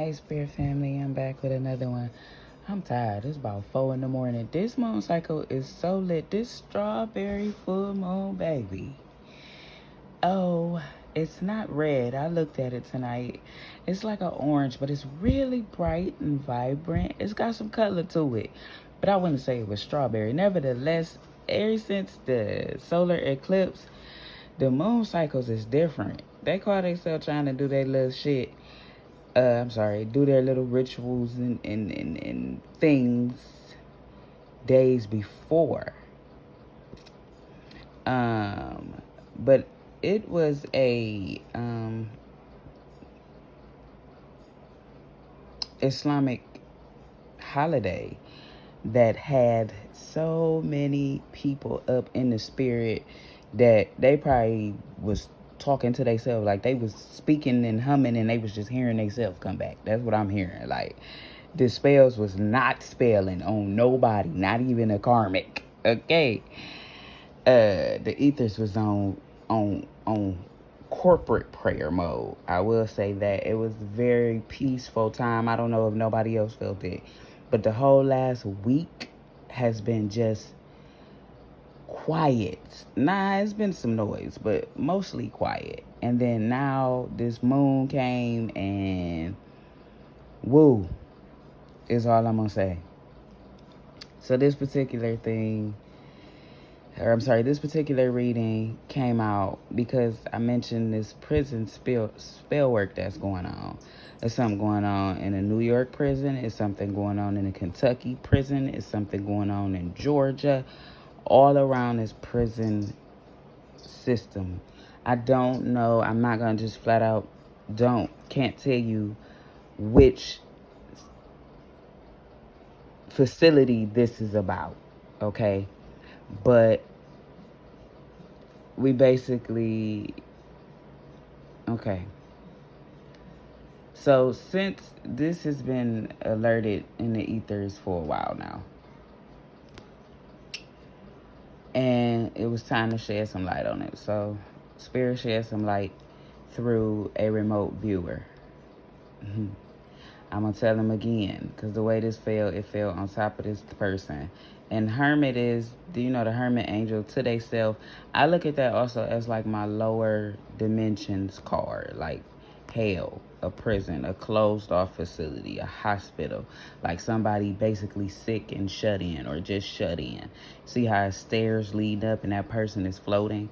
Hey, Spirit Family, I'm back with another one. I'm tired. It's about 4 in the morning. This moon cycle is so lit. This strawberry full moon, baby. Oh, it's not red. I looked at it tonight. It's like an orange, but it's really bright and vibrant. It's got some color to it, but I wouldn't say it was strawberry. Nevertheless, ever since the solar eclipse, the moon cycles is different. They call themselves trying to do their little shit. Do their little rituals and things days before. But it was a Islamic holiday that had so many people up in the spirit that they probably was talking to themselves, like they was speaking and humming and they was just hearing themselves come back. That's what I'm hearing. Like, the spells was not spelling on nobody, not even a karmic. Okay. The ethers was on corporate prayer mode. I will say that it was a very peaceful time. I don't know if nobody else felt it, but the whole last week has been just quiet. Nah, it's been some noise, but mostly quiet. And then now this moon came and woo is all I'm gonna say. So this particular reading came out because I mentioned this prison spell work that's going on. There's something going on in a New York prison. It's something going on in a Kentucky prison. It's something going on in Georgia. All around this prison system. I don't know. I'm not going to just flat out can't tell you which facility this is about. Okay? But we basically, okay. So since this has been alerted in the ethers for a while now, and it was time to shed some light on it. So Spirit shed some light through a remote viewer. I'm going to tell him again, because the way this fell, it fell on top of this person. And Hermit is, do you know the Hermit angel to they self? I look at that also as like my lower dimensions card, like hell, a prison, a closed off facility, a hospital, like somebody basically sick and shut in or just shut in. See how stairs lead up and that person is floating?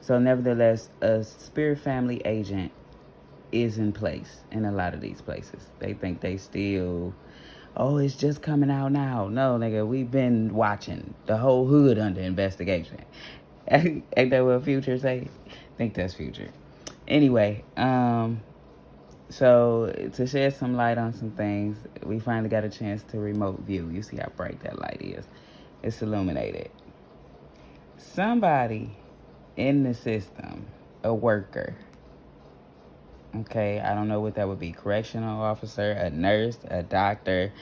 So nevertheless, a spirit family agent is in place in a lot of these places. They think they still, oh, it's just coming out now. No, nigga, we've been watching the whole hood under investigation. Ain't that what Future say? I think that's Future. Anyway, so to shed some light on some things, we finally got a chance to remote view. You see how bright that light is. It's illuminated. Somebody in the system, a worker, okay, I don't know what that would be. Correctional officer, a nurse, a doctor,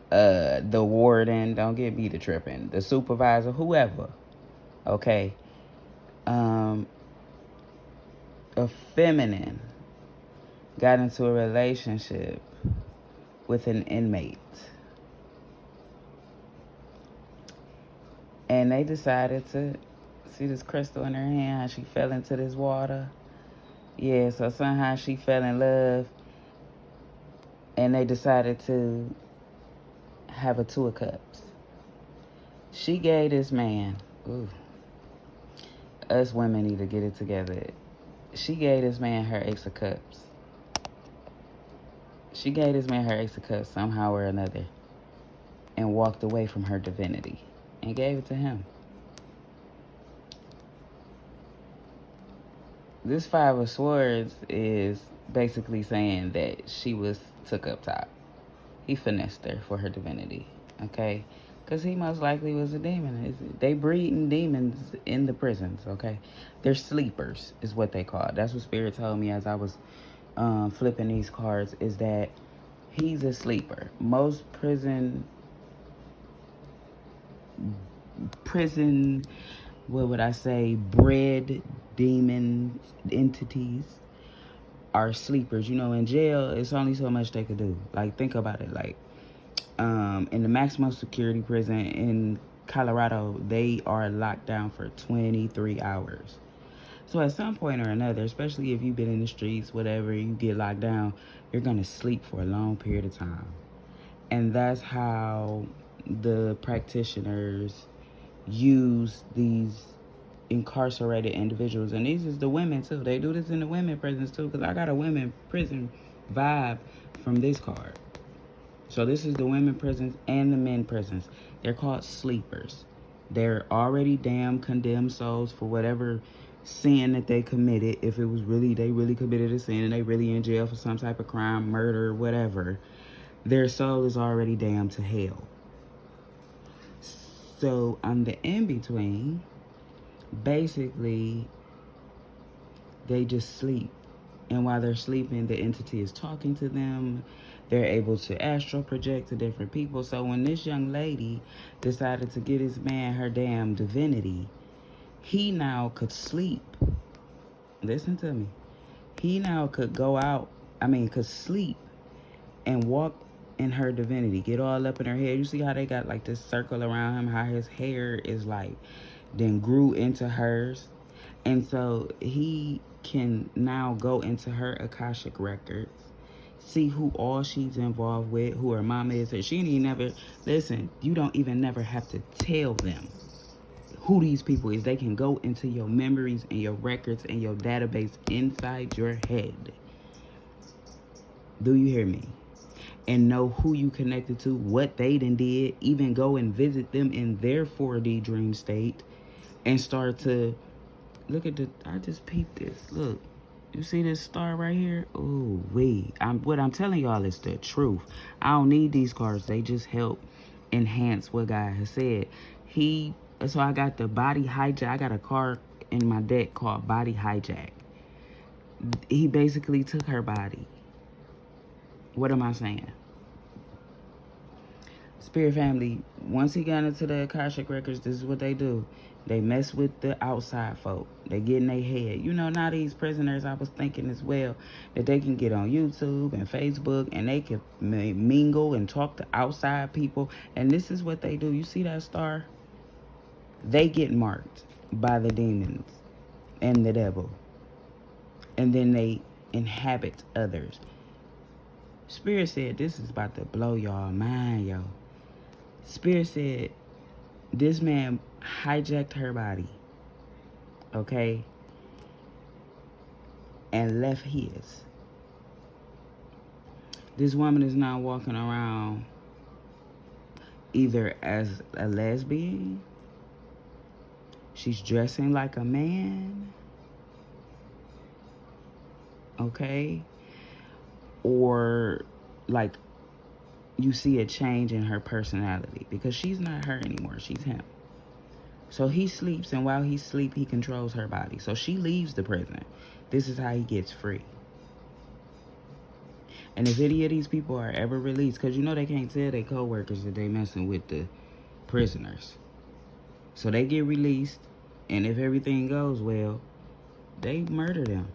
the warden, don't get me to tripping, the supervisor, whoever, okay. A feminine got into a relationship with an inmate. And they decided to see this crystal in her hand, how she fell into this water. Yeah, so somehow she fell in love, and they decided to have a 2 of cups. She gave this man, ooh, us women need to get it together. She gave this man her Ace of Cups. She gave this man her Ace of Cups somehow or another and walked away from her divinity and gave it to him. This 5 of Swords is basically saying that she was took up top. He finessed her for her divinity, okay? Because he most likely was a demon. They breeding demons in the prisons, okay? They're sleepers is what they call it. That's what Spirit told me as I was flipping these cards, is that he's a sleeper. Most prison, what would I say, bred demon entities are sleepers. You know, in jail, it's only so much they could do. Like, think about it. Like, in the maximum security prison in Colorado, they are locked down for 23 hours. So at some point or another, especially if you've been in the streets, whatever, you get locked down, you're going to sleep for a long period of time. And that's how the practitioners use these incarcerated individuals. And these is the women too. They do this in the women prisons too, because I got a women prison vibe from this card. So this is the women prisons and the men prisons. They're called sleepers. They're already damned, condemned souls for whatever sin that they committed. If it was really, they really committed a sin and they really in jail for some type of crime, murder, whatever, their soul is already damned to hell. So on the in-between, basically, they just sleep. And while they're sleeping, the entity is talking to them. They're able to astral project to different people. So when this young lady decided to get this man her damn divinity, he now could sleep. Listen to me. He now could could sleep and walk in her divinity. Get all up in her head. You see how they got like this circle around him, how his hair is like then grew into hers. And so he can now go into her Akashic records, see who all she's involved with, who her mama is. And she ain't never, listen, you don't even never have to tell them who these people is. They can go into your memories and your records and your database inside your head. Do you hear me? And know who you connected to, what they done did, even go and visit them in their 4D dream state and start to look at I just peeped this. Look, you see this star right here? Ooh, what I'm telling y'all is the truth. I don't need these cards. They just help enhance what God has said. So I got the body hijack. I got a card in my deck called body hijack. He basically took her body. What am I saying? Spirit family, once he got into the Akashic records, this is what they do. They mess with the outside folk. They get in their head. You know, now these prisoners, I was thinking as well, that they can get on YouTube and Facebook and they can mingle and talk to outside people. And this is what they do. You see that star? They get marked by the demons and the devil. And then they inhabit others. Spirit said, this is about to blow y'all mind, yo. Spirit said, this man hijacked her body, okay, and left his. This woman is now walking around either as a lesbian, she's dressing like a man, okay, or like you see a change in her personality because she's not her anymore, she's him. So he sleeps, and while he sleeps, he controls her body. So she leaves the prison. This is how he gets free. And if any of these people are ever released, because you know they can't tell their co-workers that they messing with the prisoners. So they get released, and if everything goes well, they murder them.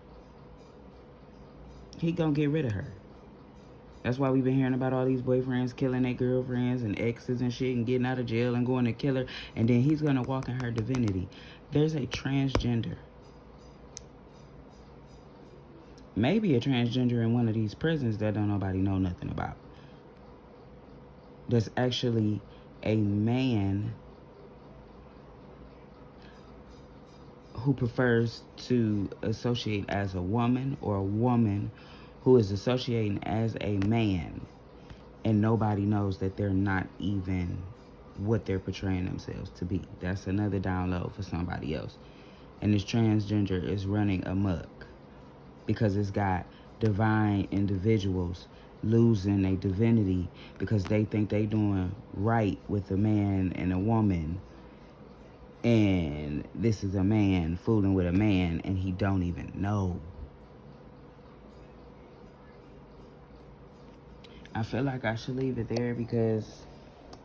He gonna get rid of her. That's why we've been hearing about all these boyfriends killing their girlfriends and exes and shit and getting out of jail and going to kill her. And then he's going to walk in her divinity. There's a transgender. Maybe a transgender in one of these prisons that don't nobody know nothing about. There's actually a man who prefers to associate as a woman, or a woman who is associating as a man, and nobody knows that they're not even what they're portraying themselves to be. That's another download for somebody else. And this transgender is running amok because it's got divine individuals losing their divinity because they think they doing right with a man and a woman, and this is a man fooling with a man and he don't even know. I feel like I should leave it there because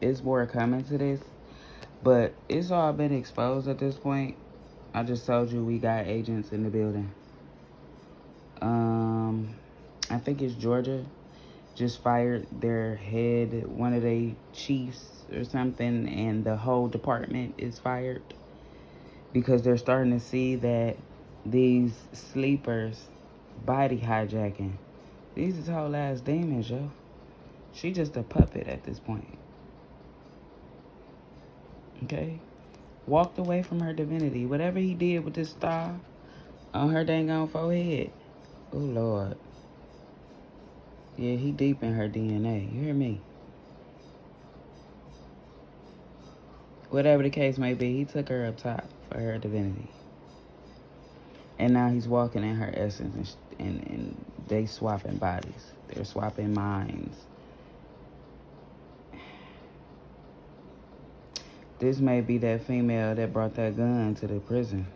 it's more coming to this, but it's all been exposed at this point. I just told you we got agents in the building. I think it's Georgia, just fired their head, one of their chiefs or something, and the whole department is fired because they're starting to see that these sleepers body hijacking. These is whole ass demons, yo. She just a puppet at this point. Okay? Walked away from her divinity. Whatever he did with this star on her dang on forehead. Oh, Lord. Yeah, he deep in her DNA. You hear me? Whatever the case may be, he took her up top for her divinity. And now he's walking in her essence, and they swapping bodies. They're swapping minds. This may be that female that brought that gun to the prison.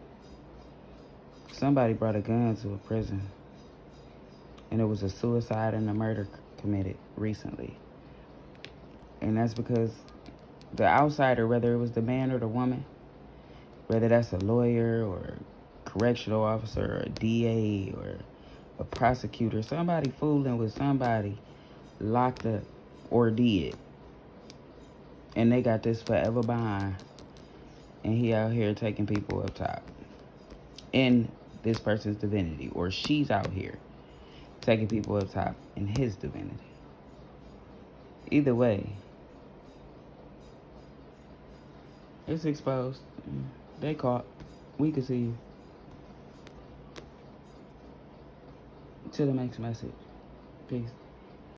Somebody brought a gun to a prison. And it was a suicide and a murder committed recently. And that's because the outsider, whether it was the man or the woman, whether that's a lawyer or a correctional officer or a DA or a prosecutor, somebody fooling with somebody locked up or dead. And they got this forever behind. And he out here taking people up top in this person's divinity. Or she's out here taking people up top in his divinity. Either way, it's exposed. They caught. We can see you. To the next message. Peace.